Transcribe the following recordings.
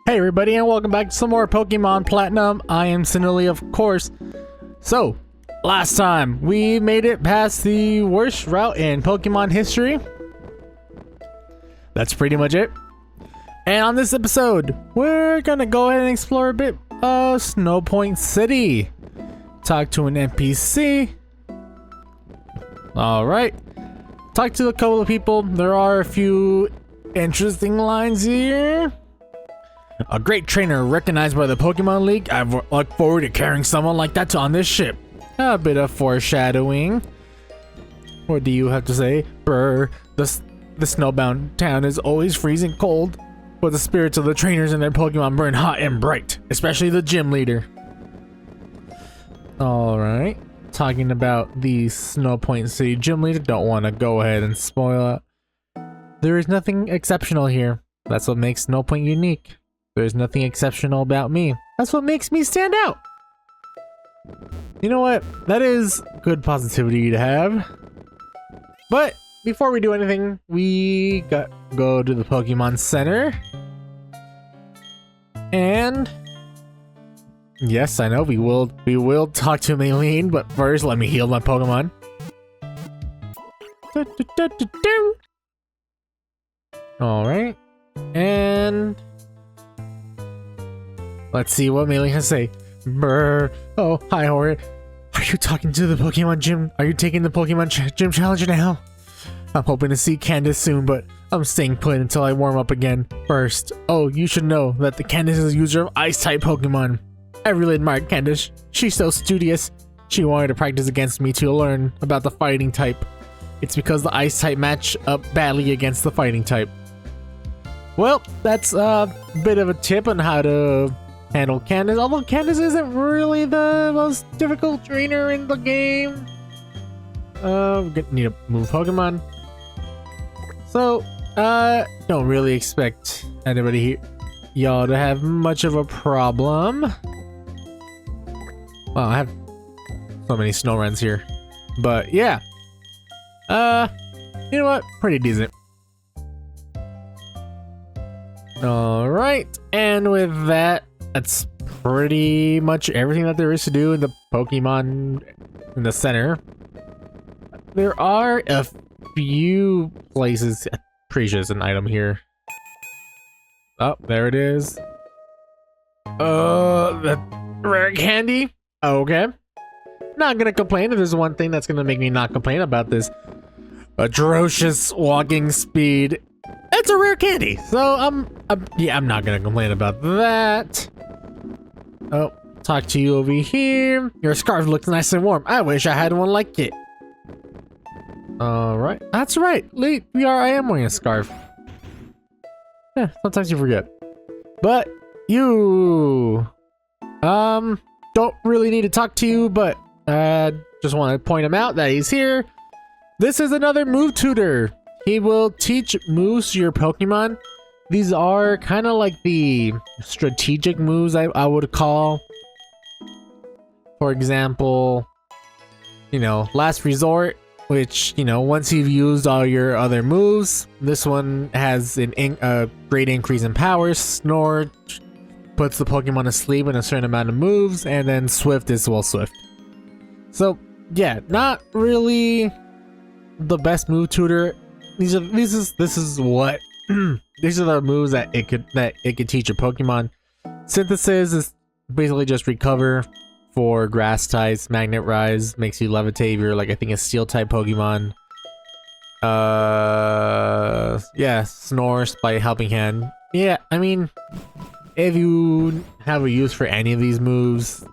Hey everybody, and welcome back to some more Pokemon Platinum. I am Sinnoh, of course. So, last time we made it past the worst route in Pokemon history. That's pretty much it. And on this episode, we're gonna go ahead and explore a bit of Snow Point City. Talk to an NPC. Alright. Talk to a couple of people. There are a few interesting lines here. A great trainer recognized by the Pokemon League. I look forward to carrying someone like that on this ship. A bit of foreshadowing. What do you have to say? Brr, the snowbound town is always freezing cold, but the spirits of the trainers and their Pokemon burn hot and bright, especially the gym leader. Alright. Talking about the Snow Point City gym leader. Don't want to go ahead and spoil it. There is nothing exceptional here. That's what makes Snow Point unique. There's nothing exceptional about me. That's what makes me stand out. You know what? That is good positivity to have. But before we do anything, we go to the Pokemon Center. And yes, I know we will talk to Maylene, but first let me heal my Pokemon. All right. And let's see what Maylene has to say. Brr. Oh, hi, Hori. Are you talking to the Pokemon gym? Are you taking the Pokemon gym challenge now? I'm hoping to see Candice soon, but I'm staying put until I warm up again. First, oh, you should know that the Candice is a user of Ice-type Pokemon. I really admire Candice. She's so studious. She wanted to practice against me to learn about the fighting type. It's because the Ice-type match up badly against the fighting type. Well, that's a bit of a tip on how to handle Candice, although Candice isn't really the most difficult trainer in the game. We're gonna need to move Pokemon. So, don't really expect anybody here, y'all, to have much of a problem. Wow, I have so many snow runs here. But yeah. You know what? Pretty decent. Alright, and with that, that's pretty much everything that there is to do in the Pokemon in the center. There are a few places. Pretty sure there's an item here. Oh, there it is. The rare candy. Okay. Not gonna complain if there's one thing that's gonna make me not complain about this atrocious walking speed. It's a rare candy, so I'm not gonna complain about that. Oh, talk to you over here. Your scarf looks nice and warm. I wish I had one like it. Alright, that's right. I am wearing a scarf. Yeah, sometimes you forget. But you don't really need to talk to you, but just want to point him out that he's here. This is another move tutor. He will teach moves to your Pokemon. These are kind of like the strategic moves I would call. For example, Last Resort, which, once you've used all your other moves, this one has a great increase in power. Snore puts the Pokemon to sleep in a certain amount of moves, and then Swift is Swift. So, yeah, not really the best move tutor. This is what these are the moves that it could teach a Pokemon. Synthesis is basically just recover for grass types. Magnet Rise makes you levitate if you're I think a steel type Pokemon. Yeah, Snore by Helping Hand. Yeah, I mean, if you have a use for any of these moves,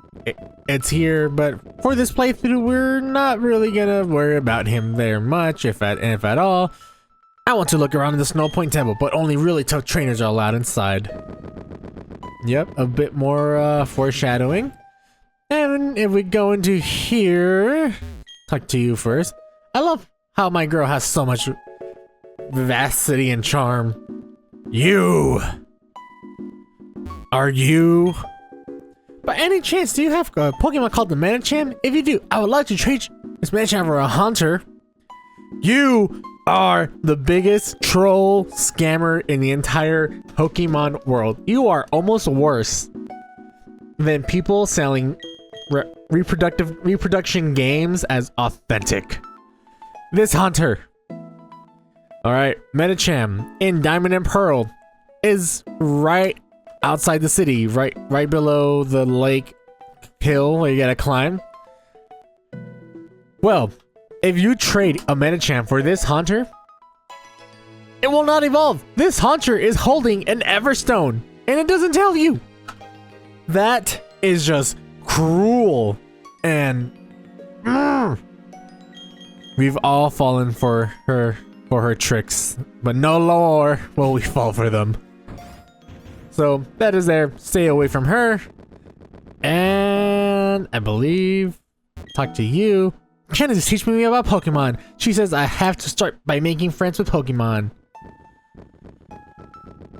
it's here, but for this playthrough, we're not really gonna worry about him there much, if at all. I want to look around in the Snow Point Temple, but only really tough trainers are allowed inside. Yep, a bit more foreshadowing. And if we go into here, talk to you first. I love how my girl has so much vivacity and charm. Are you? By any chance, do you have a Pokemon called the Medicham? If you do, I would like to trade this Medicham for a hunter. are the biggest troll scammer in the entire Pokemon world. You are almost worse than people selling reproduction games as authentic. This hunter, alright, Medicham in Diamond and Pearl is right outside the city, right below the lake hill where you gotta climb. Well, if you trade a Medicham for this hunter, it will not evolve. This hunter is holding an Everstone, and it doesn't tell you. That is just cruel, and we've all fallen for her tricks, but no longer will we fall for them. So that is there. Stay away from her. And I believe talk to you. Candice is teaching me about Pokemon. She says I have to start by making friends with Pokemon.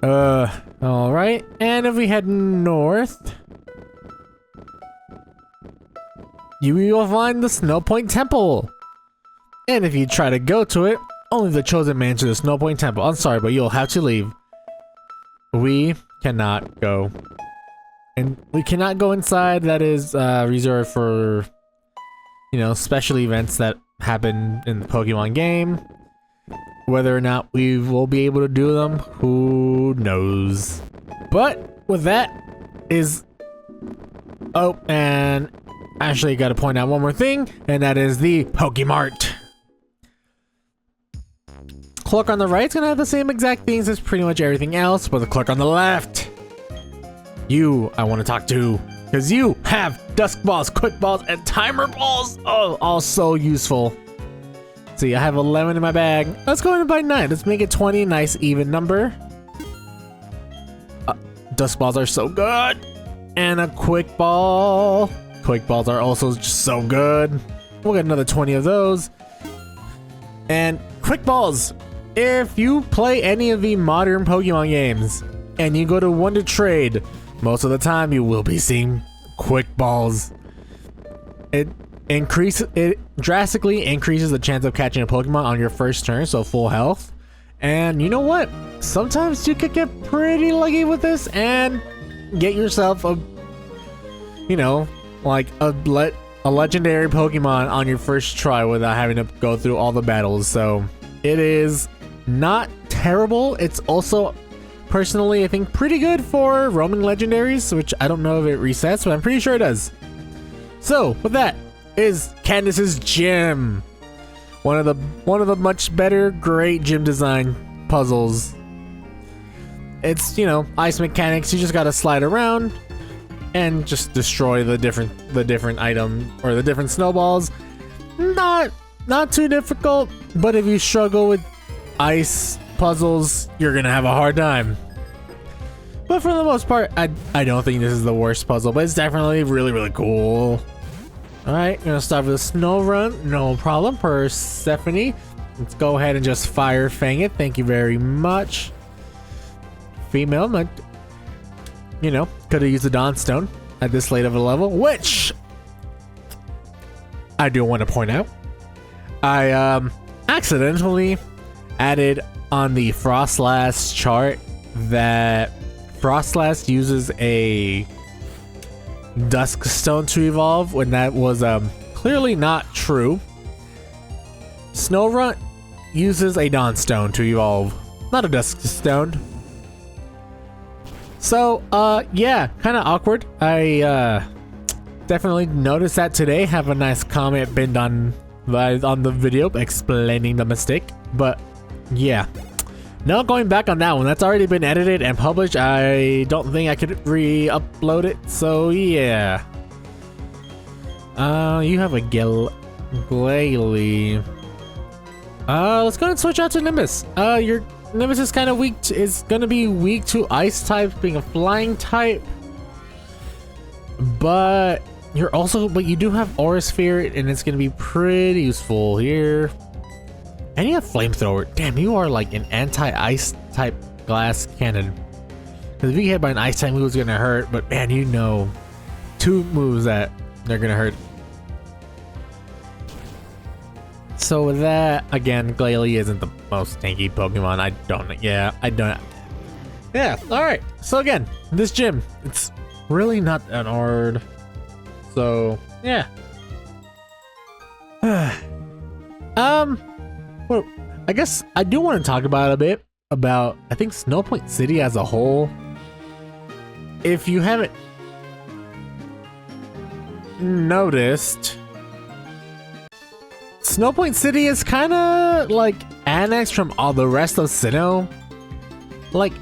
Alright. And if we head north, you will find the Snow Point Temple. And if you try to go to it, only the chosen man to the Snow Point Temple. I'm sorry, but you'll have to leave. We cannot go. And we cannot go inside. That is reserved for, you know, special events that happen in the Pokemon game. Whether or not we will be able to do them, who knows. But with that is... Oh, and actually got to point out one more thing, and that is the Pokemart. Cloak on the right is going to have the same exact things as pretty much everything else, but the cloak on the left, you I want to talk to, because you have Dusk Balls, Quick Balls, and Timer Balls. Oh, all so useful. See, I have 11 in my bag. Let's go in by 9. Let's make it 20. Nice even number. Dusk Balls are so good. And a Quick Ball. Quick Balls are also just so good. We'll get another 20 of those. And Quick Balls. If you play any of the modern Pokemon games and you go to Wonder Trade, most of the time you will be seeing Quick Balls. It drastically increases the chance of catching a Pokemon on your first turn, so full health. And you know what? Sometimes you could get pretty lucky with this and get yourself a, you know, like a legendary Pokemon on your first try without having to go through all the battles. So it is not terrible. It's also, personally, I think pretty good for roaming legendaries, which I don't know if it resets, but I'm pretty sure it does. So with that is Candice's gym. One of the much better, great gym design puzzles. It's, you know, ice mechanics. You just gotta slide around and just destroy the different item or the different snowballs. Not too difficult, but if you struggle with ice puzzles, you're gonna have a hard time. But for the most part, I don't think this is the worst puzzle, but it's definitely really, really cool. Alright, gonna start with a snow run. No problem, Persephone. Let's go ahead and just fire fang it. Thank you very much. Female, but, you know, could have used a Dawnstone at this late of a level, which I do want to point out. I accidentally added on the Frostlass chart that Frostlass uses a Dusk Stone to evolve, when that was clearly not true. Snorunt uses a Dawnstone to evolve, not a Dusk Stone. So yeah, kind of awkward. I definitely noticed that today. Have a nice comment pinned on the video explaining the mistake, but yeah, no going back on that one. That's already been edited and published. I don't think I could re-upload it, so yeah. You have a Glalie. Let's go and switch out to Nimbus. Your Nimbus is kind of weak. Is gonna be weak to ice types, being a flying type. But you do have Aura Sphere, and it's gonna be pretty useful here. And you have Flamethrower. Damn, you are like an anti-ice type glass cannon. Because if you get hit by an ice type move, it's gonna hurt. But man, you know, 2 moves that they're gonna hurt. So with that, again, Glalie isn't the most tanky Pokemon. I don't. Yeah. Alright. So again, this gym, it's really not that hard. So, yeah. Well, I guess I do want to talk about a bit about, I think, Sinnoh Point City as a whole. If you haven't noticed, Sinnoh Point City is kind of like annexed from all the rest of Sinnoh. Like,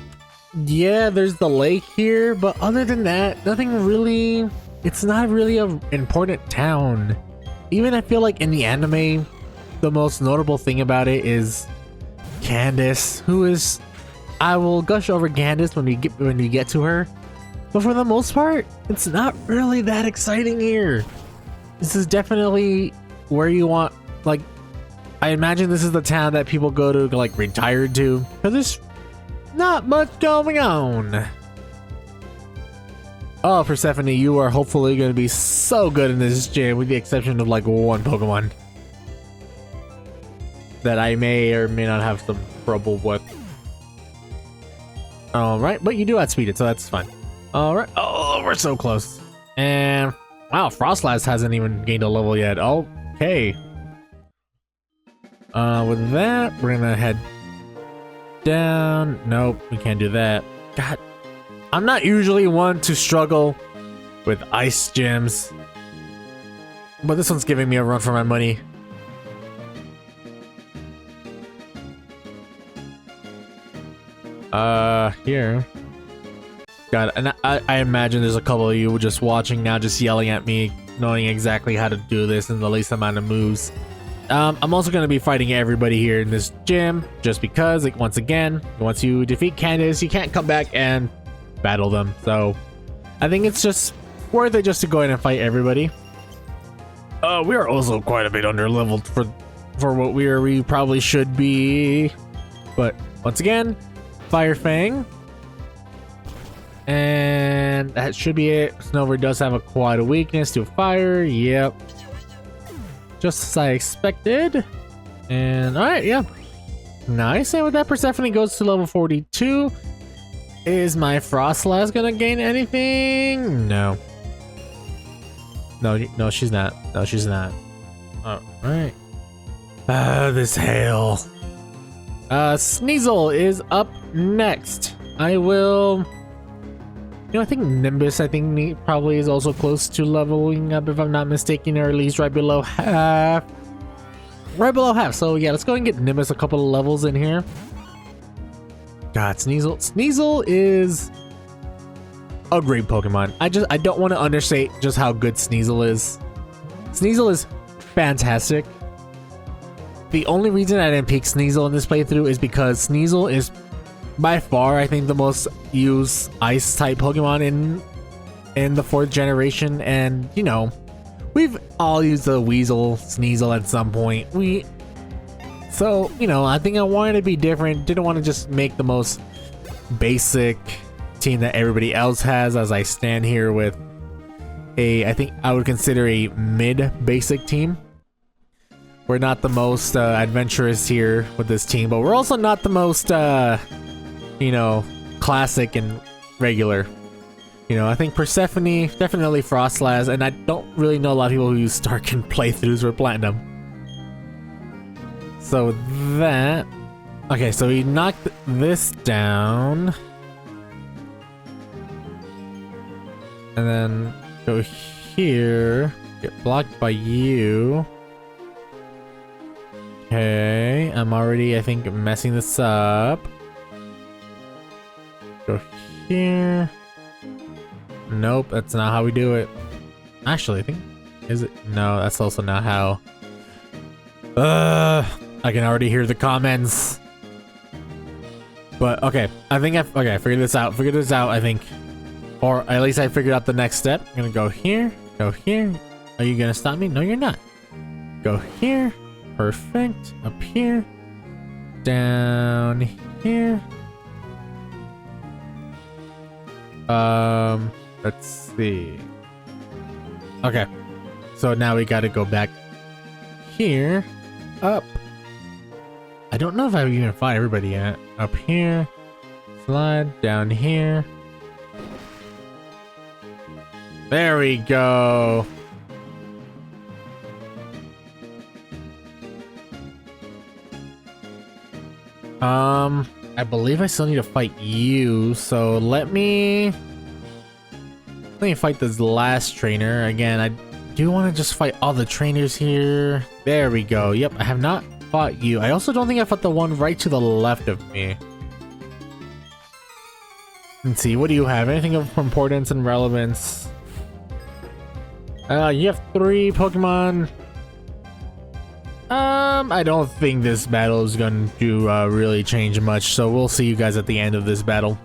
yeah, there's the lake here, but other than that, nothing really. It's not really an important town. Even I feel like in the anime, the most notable thing about it is Candice, who is. I will gush over Candice when we get to her, but for the most part, it's not really that exciting here. This is definitely where you want. Like, I imagine this is the town that people go to, like, retired to, because there's not much going on. Oh, Persephone, you are hopefully going to be so good in this gym, with the exception of, like, one Pokemon that I may or may not have some trouble with. Alright, but you do outspeed it, so that's fine. Alright, oh, we're so close. And, wow, Frostlass hasn't even gained a level yet. Okay. With that, we're gonna head down. Nope, we can't do that. God, I'm not usually one to struggle with ice gyms, but this one's giving me a run for my money. Here. God, and I imagine there's a couple of you just watching now, just yelling at me, knowing exactly how to do this in the least amount of moves. I'm also going to be fighting everybody here in this gym, just because, like, once again, once you defeat Candice, you can't come back and battle them. So, I think it's just worth it just to go ahead and fight everybody. We are also quite a bit under-leveled for what we probably should be. But, once again, Fire Fang. And that should be it. Snover does have quite a weakness to fire. Yep. Just as I expected. And alright, yeah. Nice. And with that, Persephone goes to level 42. Is my Frostlass gonna gain anything? No. No, she's not. No, she's not. Alright. This hail. Sneasel is up next. I will. You know, I think Nimbus, probably is also close to leveling up, if I'm not mistaken, or at least right below half. Right below half. So yeah, let's go and get Nimbus a couple of levels in here. God, Sneasel. Sneasel is a great Pokemon. I don't want to understate just how good Sneasel is. Sneasel is fantastic. The only reason I didn't pick Sneasel in this playthrough is because Sneasel is by far, I think, the most used ice type Pokemon in the 4th generation, and you know, we've all used the Weasel, Sneasel at some point. So you know, I think I wanted to be different. Didn't want to just make the most basic team that everybody else has, as I stand here with I think I would consider a mid-basic team. We're not the most adventurous here with this team, but we're also not the most you know, classic and regular. You know, I think Persephone, definitely Frostlass, and I don't really know a lot of people who use Starkin playthroughs for Platinum. So that... Okay, so we knocked this down. And then go here, get blocked by you. Okay, I'm already, I think, messing this up. Go here. Nope, that's not how we do it. Actually, I think, is it? No, that's also not how. I can already hear the comments. But okay, I think I figured this out. I think, or at least I figured out the next step. I'm gonna go here, go here. Are you gonna stop me? No, you're not. Go here. Perfect. Up here. Down here. Let's see. Okay. So now we gotta go back here. up. I don't know if I've even fought everybody yet. Up here. Slide down here. There we go. I believe I still need to fight you, so let me fight this last trainer. Again, I do want to just fight all the trainers here. There we go. Yep, I have not fought you. I also don't think I fought the one right to the left of me. Let's see, what do you have? Anything of importance and relevance? You have 3 Pokemon. I don't think this battle is going to really change much, so we'll see you guys at the end of this battle.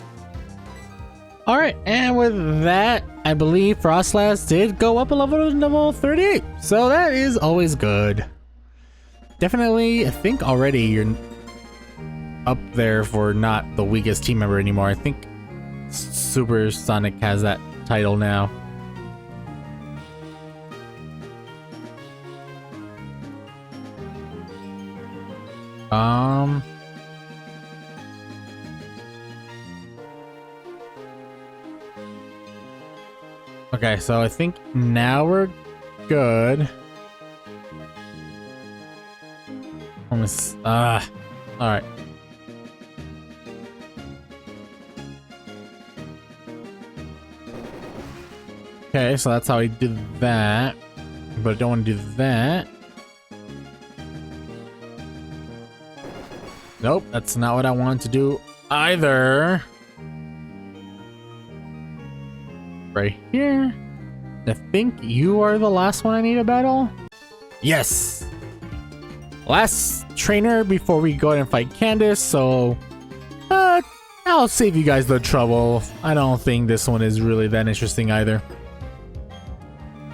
Alright, and with that, I believe Frostlass did go up a level to level 38, so that is always good. Definitely, I think already you're up there for not the weakest team member anymore. I think Super Sonic has that title now. Okay, so I think now we're good. Almost, all right. Okay, so that's how I did that, but I don't want to do that. Nope, that's not what I wanted to do either. Right here. I think you are the last one I need to battle. Yes. Last trainer before we go ahead and fight Candice, so I'll save you guys the trouble. I don't think this one is really that interesting either.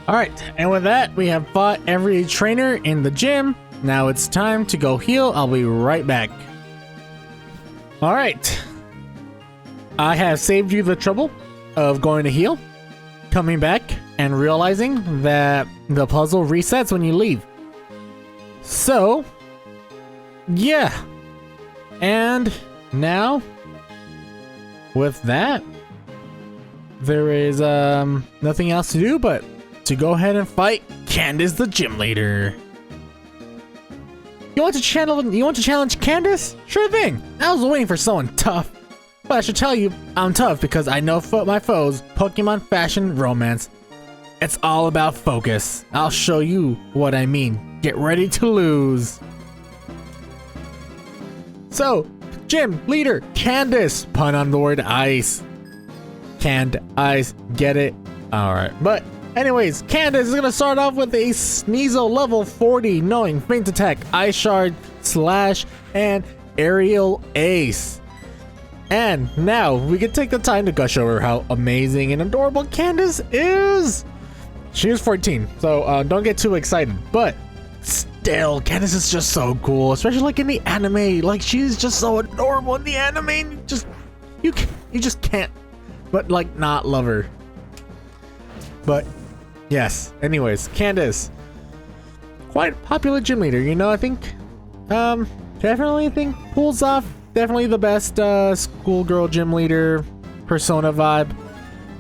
Alright, and with that, we have fought every trainer in the gym. Now it's time to go heal. I'll be right back. Alright. I have saved you the trouble of going to heal, coming back, and realizing that the puzzle resets when you leave. So, yeah. And now, with that, there is nothing else to do but to go ahead and fight Candice, the gym leader. You want to challenge Candice? Sure thing. I was waiting for someone tough. But I should tell you, I'm tough because I know my foes, Pokemon, fashion, romance. It's all about focus. I'll show you what I mean. Get ready to lose. So, gym leader Candice. Pun on the word ice. Canned ice. Get it? Alright. But anyways, Candice is going to start off with a Sneasel level 40, knowing Feint Attack, Ice Shard, Slash, and Aerial Ace. And now we can take the time to gush over how amazing and adorable Candice is. She is 14, so don't get too excited. But still, Candice is just so cool, especially like in the anime. Like, she's just so adorable in the anime. And you just can't but like not love her. But yes, anyways, Candice, quite popular gym leader, you know. I think definitely think pulls off definitely the best schoolgirl gym leader persona vibe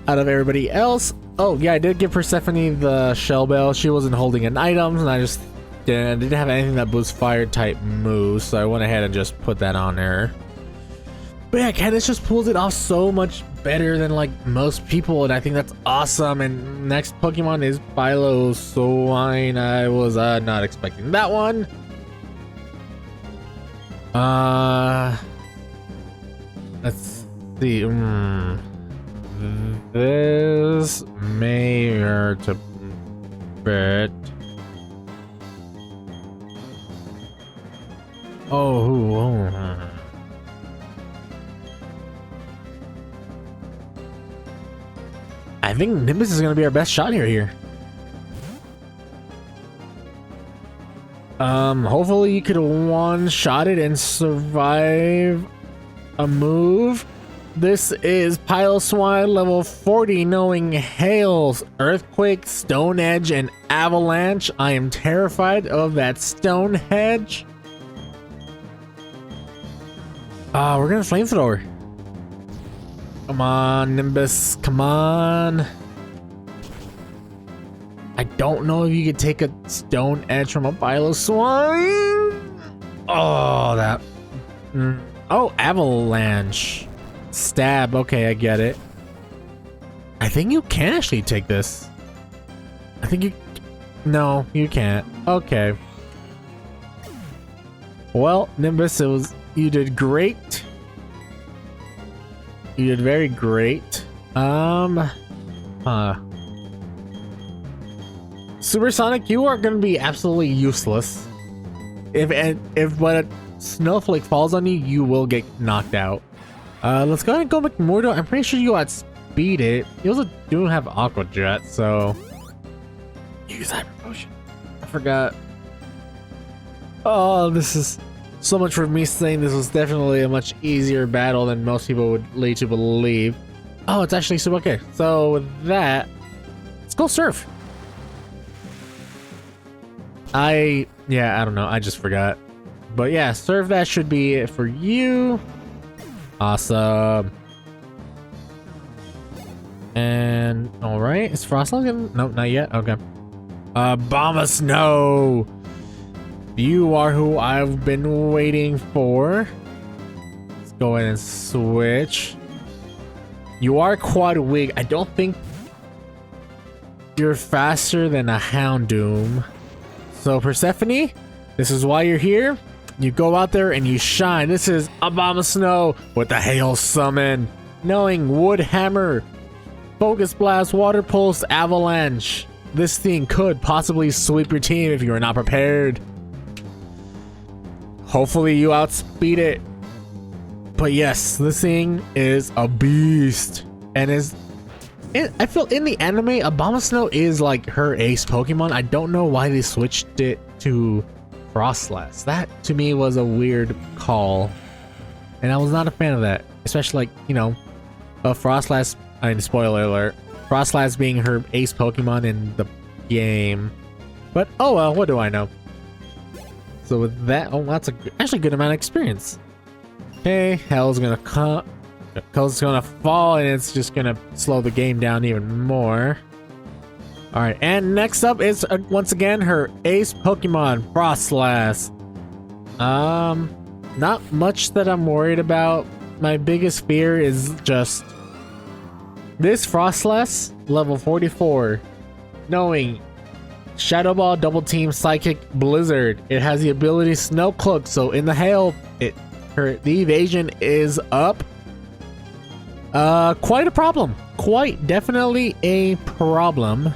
out of everybody else. Oh yeah, I did give Persephone the shell bell. She wasn't holding an item, and I just didn't have anything that boosts fire type moves, so I went ahead and just put that on her. But yeah, Candice just pulls it off so much better than like most people, and I think that's awesome. And next Pokemon is Philoswine. I was not expecting that one. Let's see. This may hurt a bit. Oh. I think Nimbus is gonna be our best shot here. Hopefully you could one-shot it and survive a move. This is Piloswine level 40, knowing hails, earthquake, stone edge, and avalanche. I am terrified of that stone hedge. We're gonna flamethrower. Come on, Nimbus, come on. I don't know if you could take a stone edge from a Piloswine. Oh, that. Oh, avalanche. Stab. Okay, I get it. I think you can actually take this. I think you... No, you can't. Okay. Well, Nimbus, it was... You did great. You did very great. Supersonic, you are gonna be absolutely useless. If when a snowflake falls on you, you will get knocked out. Let's go ahead and go McMurdo. I'm pretty sure you outspeed it. You also do have Aqua Jet, so use Hyper Potion. I forgot. Oh, this is so much for me saying this was definitely a much easier battle than most people would lead to believe. Oh, it's actually super okay. So with that, let's go surf. I don't know. I just forgot. But yeah, surf, that should be it for you. Awesome. And all right, is Frostlass gonna... No, not yet. Okay. Bomba Snow. You are who I've been waiting for. Let's go ahead and switch. You are quite weak. I don't think you're faster than a Houndoom. So Persephone, this is why you're here. You go out there and you shine. This is a Bomb of Snow with the Hail Summon. Knowing Wood Hammer, Focus Blast, Water Pulse, Avalanche. This thing could possibly sweep your team if you are not prepared. Hopefully you outspeed it. But yes, this thing is a beast. And I feel in the anime, Abomasnow is like her ace Pokemon. I don't know why they switched it to Frostlass. That to me was a weird call. And I was not a fan of that. Especially like, you know, Frostlass, I mean, spoiler alert, Frostlass being her ace Pokemon in the game. But oh well, what do I know? So with that, oh, that's actually a good amount of experience. Okay, Hell's gonna come. Hell's gonna fall, and it's just gonna slow the game down even more. All right, and next up is once again her ace Pokemon, Frostlass. Not much that I'm worried about. My biggest fear is just this Frostlass, level 44, knowing Shadow Ball, Double Team, Psychic, Blizzard. It has the ability Snow Cloak, so in the hail, the evasion is up. Quite a problem. Quite definitely a problem.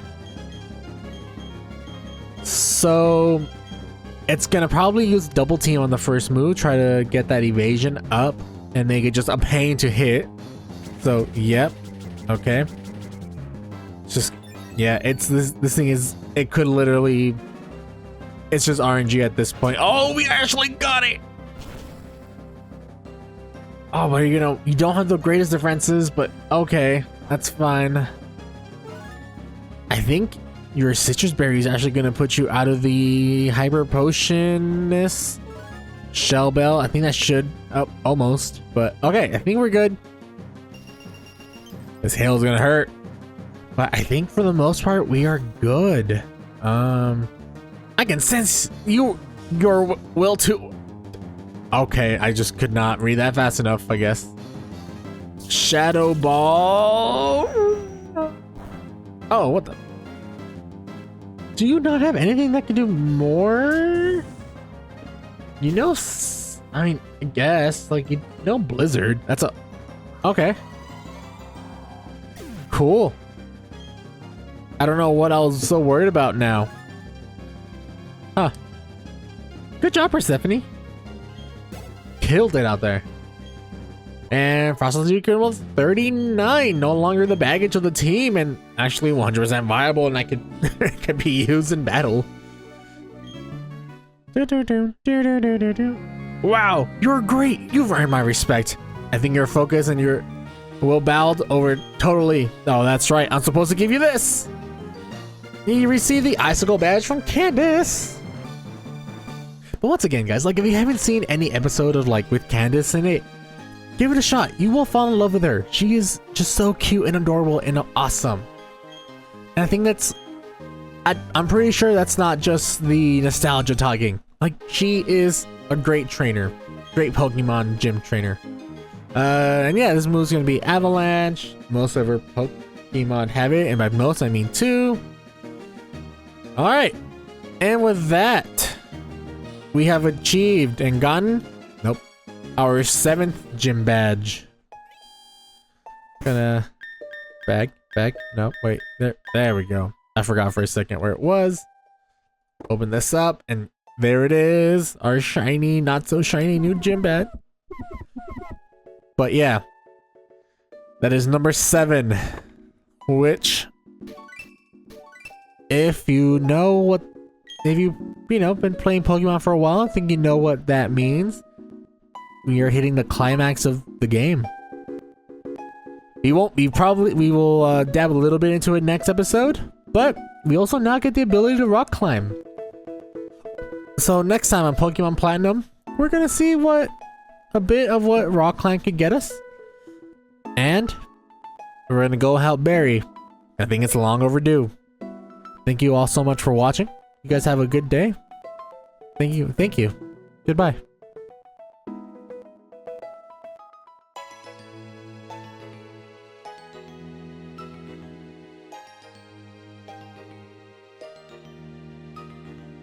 So it's gonna probably use Double Team on the first move, try to get that evasion up and make it just a pain to hit. So yep. Okay. Just yeah, it's this thing is, it could literally, it's just RNG at this point. Oh, we actually got it. Oh, but you know, you don't have the greatest defenses, but okay, that's fine. I think your Citrus Berry is actually going to put you out of the Hyper Potion-ness. Shell Bell, I think that should, oh, almost, but okay, I think we're good. This hail's going to hurt, but I think for the most part, we are good. I can sense your will to... Okay, I just could not read that fast enough, I guess. Shadow Ball. Oh, what the? Do you not have anything that can do more? You know, I mean, I guess, like, you know, Blizzard. That's a... Okay. Cool. I don't know what I was so worried about now. Huh. Good job, Persephone. Killed it out there. And Frostlass level 39, no longer the baggage of the team, and actually 100% viable, and I could be used in battle. Wow, you're great. You've earned my respect. I think your focus and your Will bowed over totally. Oh, that's right. I'm supposed to give you this. You receive the Icicle Badge from Candice. But once again, guys, like if you haven't seen any episode of like with Candice in it, give it a shot. You will fall in love with her. She is just so cute and adorable and awesome. And I think that's, I'm pretty sure that's not just the nostalgia talking. Like she is a great trainer, great Pokemon gym trainer. And yeah, this move's gonna be Avalanche. Most of her Pokemon have it, and by most I mean 2. All right, and with that, we have achieved and gotten, nope, our 7th gym badge. Gonna back, no, wait, there we go. I forgot for a second where it was. Open this up, and there it is, our shiny, not so shiny new gym badge. But yeah, that is number 7, which, if you know what, if you've been playing Pokemon for a while, I think you know what that means. We are hitting the climax of the game. We will dab a little bit into it next episode, but we also now get the ability to rock climb. So next time on Pokemon Platinum, we're gonna see a bit of what rock climb could get us, and we're gonna go help Barry. I think it's long overdue. Thank you all so much for watching. You guys have a good day. Thank you. Goodbye.